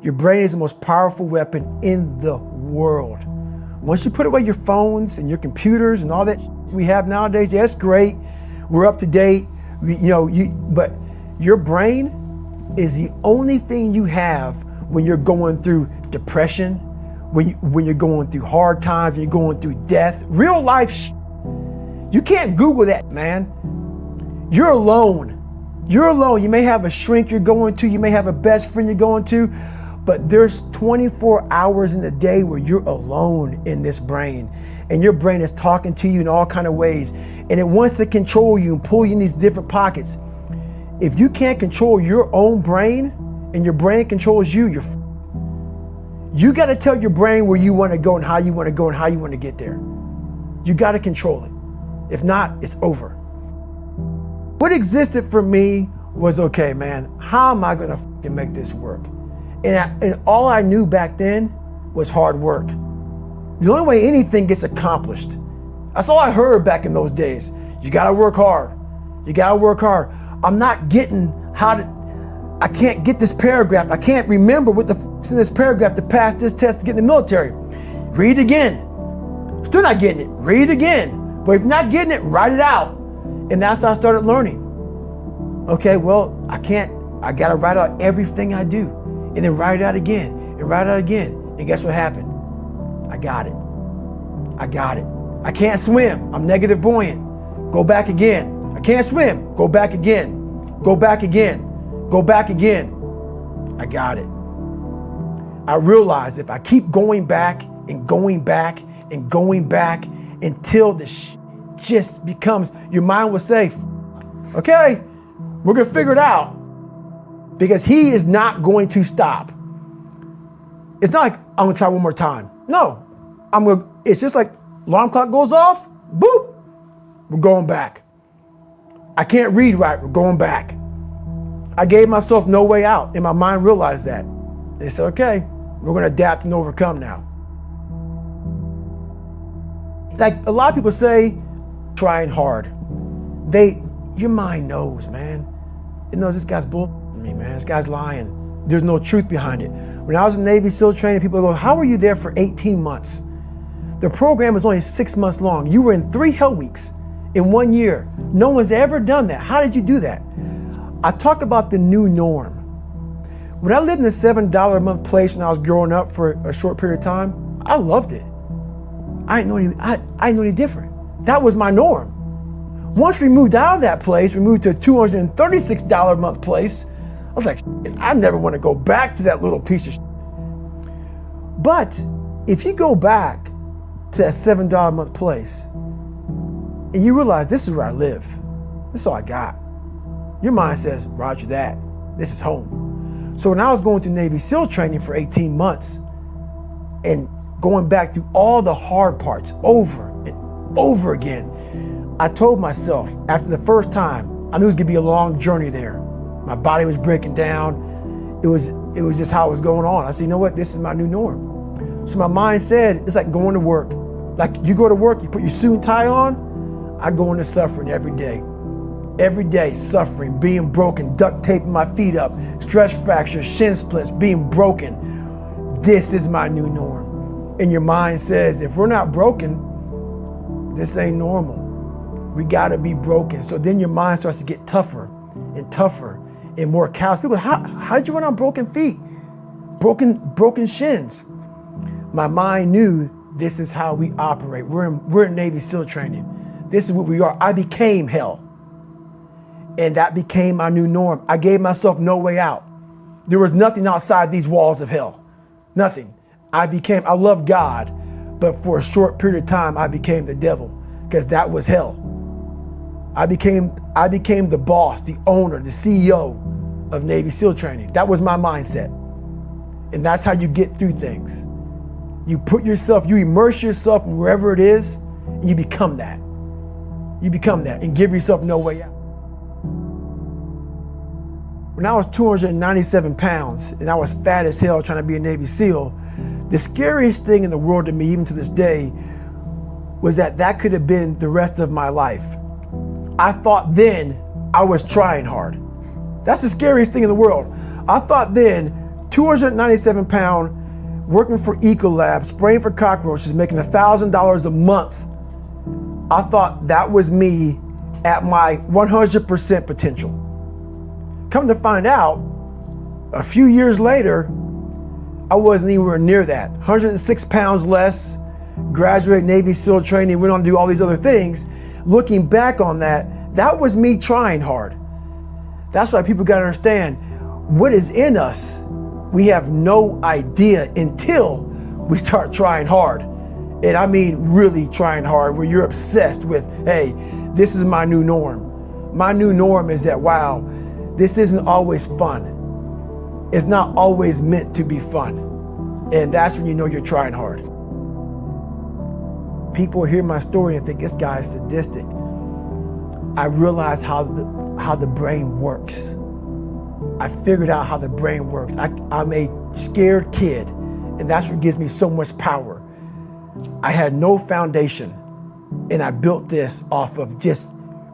Your brain is the most powerful weapon in the world. Once you put away your phones and your computers and all that we have nowadays, yeah, it's great. We're up to date. But your brain is the only thing you have when you're going through depression, when you're going through hard times, when you're going through death, real life. You can't Google that, man. You're alone. You're alone. You may have a shrink you're going to, you may have a best friend you're going to, but there's 24 hours in the day where you're alone in this brain, and your brain is talking to you in all kinds of ways, and it wants to control you and pull you in these different pockets. If you can't control your own brain and your brain controls you, you got to tell your brain where you want to go and how you want to go and how you want to get there. You got to control it. If not, it's over. What existed for me was, okay, man, how am I gonna make this work? And all I knew back then was hard work. The only way anything gets accomplished. That's all I heard back in those days. You gotta work hard. You gotta work hard. I'm not getting I can't get this paragraph. I can't remember what the is in this paragraph to pass this test to get in the military. Read it again. Still not getting it. Read it again. But if you're not getting it, write it out. And that's how I started learning. Okay, well, I gotta write out everything I do. And then write it out again, and write it out again. And guess what happened? I got it. I can't swim, I'm negative buoyant. Go back again. I can't swim, go back again. Go back again, go back again. I got it. I realized if I keep going back and going back and going back until the just becomes, your mind will say, okay, we're gonna figure it out, because he is not going to stop. It's not like I'm gonna try one more time. No, it's just like alarm clock goes off, boop, we're going back. I can't read right, we're going back. I gave myself no way out, and my mind realized that. They said, okay, we're gonna adapt and overcome now. Like a lot of people say, trying hard. Your mind knows, man. It knows this guy's bullshitting me, man. This guy's lying. There's no truth behind it. When I was in Navy SEAL training, people go, how were you there for 18 months? The program was only 6 months long. You were in 3 hell weeks in 1 year. No one's ever done that. How did you do that? I talk about the new norm. When I lived in a $7 a month place when I was growing up for a short period of time, I loved it. I didn't know any different. That was my norm. Once we moved out of that place, we moved to a $236 a month place. I was like, I never want to go back to that little piece of shit. But if you go back to that $7 a month place and you realize this is where I live, this is all I got, your mind says, roger that, this is home. So when I was going through Navy SEAL training for 18 months and going back through all the hard parts over and over again, I told myself after the first time, I knew it was gonna be a long journey there. My body was breaking down. It was just how it was going on. I said, you know what, this is my new norm. So my mind said, it's like going to work. Like you go to work, you put your suit and tie on, I go into suffering every day. Every day, suffering, being broken, duct taping my feet up, stress fractures, shin splints, being broken. This is my new norm. And your mind says, if we're not broken, this ain't normal. We gotta be broken. So then your mind starts to get tougher and tougher and more callous. People go, how did you run on broken feet? Broken shins. My mind knew this is how we operate. We're in Navy SEAL training. This is what we are. I became hell. And that became my new norm. I gave myself no way out. There was nothing outside these walls of hell. Nothing. I loved God, but for a short period of time, I became the devil, because that was hell. I became the boss, the owner, the CEO of Navy SEAL training. That was my mindset. And that's how you get through things. You immerse yourself in wherever it is, and you become that. You become that and give yourself no way out. When I was 297 pounds and I was fat as hell trying to be a Navy SEAL, the scariest thing in the world to me, even to this day, was that could have been the rest of my life. I thought then I was trying hard. That's the scariest thing in the world. I thought then 297 pound, working for Ecolab, spraying for cockroaches, making $1,000 a month. I thought that was me at my 100% potential. Come to find out, a few years later, I wasn't anywhere near that. 106 pounds less, graduated Navy SEAL training, went on to do all these other things. Looking back on that, that was me trying hard. That's why people gotta understand, what is in us, we have no idea until we start trying hard. And I mean really trying hard, where you're obsessed with, hey, this is my new norm. My new norm is that, wow, this isn't always fun. It's not always meant to be fun. And that's when you know you're trying hard. People hear my story and think this guy is sadistic. I realized how the brain works. I figured out how the brain works. I'm a scared kid, and that's what gives me so much power. I had no foundation, and I built this off of just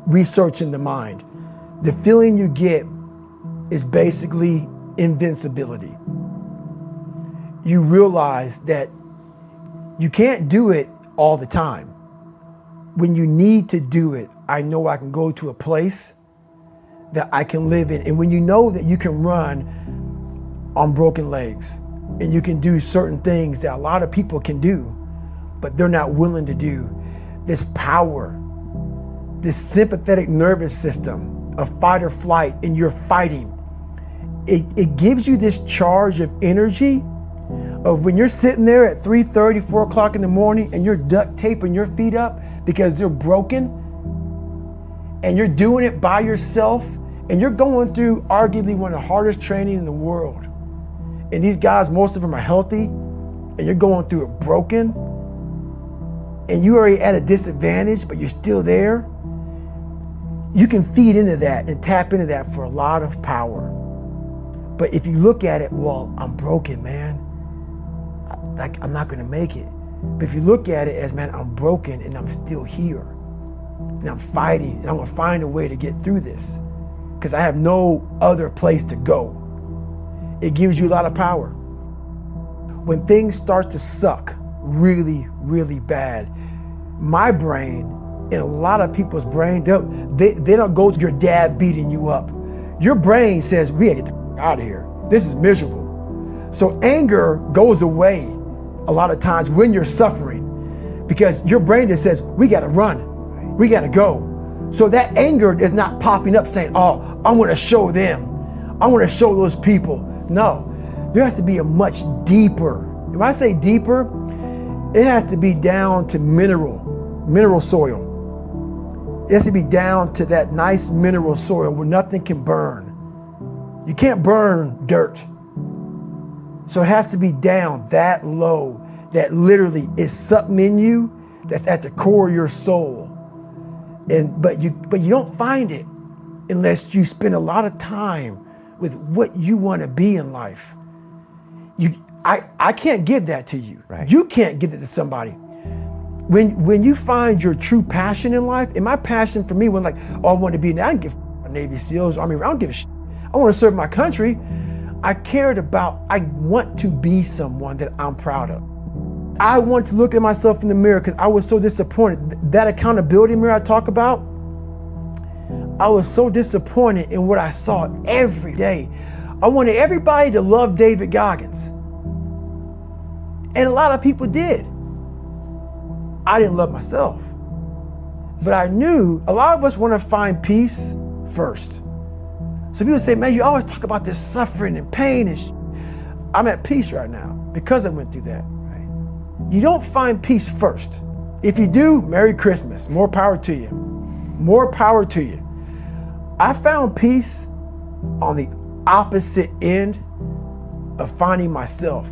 researching the mind. The feeling you get is basically invincibility. You realize that you can't do it all the time. When you need to do it, I know I can go to a place that I can live in. And when you know that you can run on broken legs and you can do certain things that a lot of people can do, but they're not willing to do, this power, this sympathetic nervous system of fight or flight, and you're fighting, it gives you this charge of energy of when you're sitting there at 3:30, 4 o'clock in the morning and you're duct taping your feet up because they're broken, and you're doing it by yourself, and you're going through arguably one of the hardest training in the world. And these guys, most of them are healthy, and you're going through it broken, and you're already at a disadvantage, but you're still there. You can feed into that and tap into that for a lot of power. But if you look at it, well, I'm broken, man. I'm not gonna make it. But if you look at it as, man, I'm broken and I'm still here, and I'm fighting, and I'm gonna find a way to get through this because I have no other place to go. It gives you a lot of power. When things start to suck really, really bad, my brain and a lot of people's brain, they don't go to your dad beating you up. Your brain says, we gotta get the out of here. This is miserable. So anger goes away a lot of times when you're suffering, because your brain just says, we gotta run, we gotta go. So that anger is not popping up saying, oh, I wanna show them, I wanna show those people. No, there has to be a much deeper, when I say deeper, it has to be down to mineral soil. It has to be down to that nice mineral soil where nothing can burn. You can't burn dirt. So it has to be down that low, that literally is something in you that's at the core of your soul. But you don't find it unless you spend a lot of time with what you want to be in life. I can't give that to you. Right. You can't give it to somebody. When you find your true passion in life, and my passion for me was like, oh, I want to be, I don't give a Navy SEALs, Army, I don't give a shit. I want to serve my country. I want to be someone that I'm proud of. I want to look at myself in the mirror because I was so disappointed. That accountability mirror I talk about, I was so disappointed in what I saw every day. I wanted everybody to love David Goggins. And a lot of people did. I didn't love myself. But I knew a lot of us want to find peace first. So people say, man, you always talk about this suffering and pain and I'm at peace right now because I went through that. Right? You don't find peace first. If you do, Merry Christmas. More power to you. More power to you. I found peace on the opposite end of finding myself.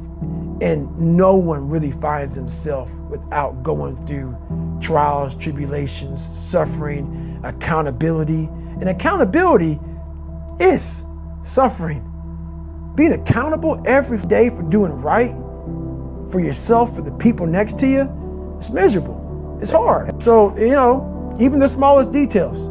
And no one really finds themselves without going through trials, tribulations, suffering, accountability. And accountability is suffering. Being accountable every day for doing right for yourself, for the people next to you, it's miserable. It's hard. So, even the smallest details.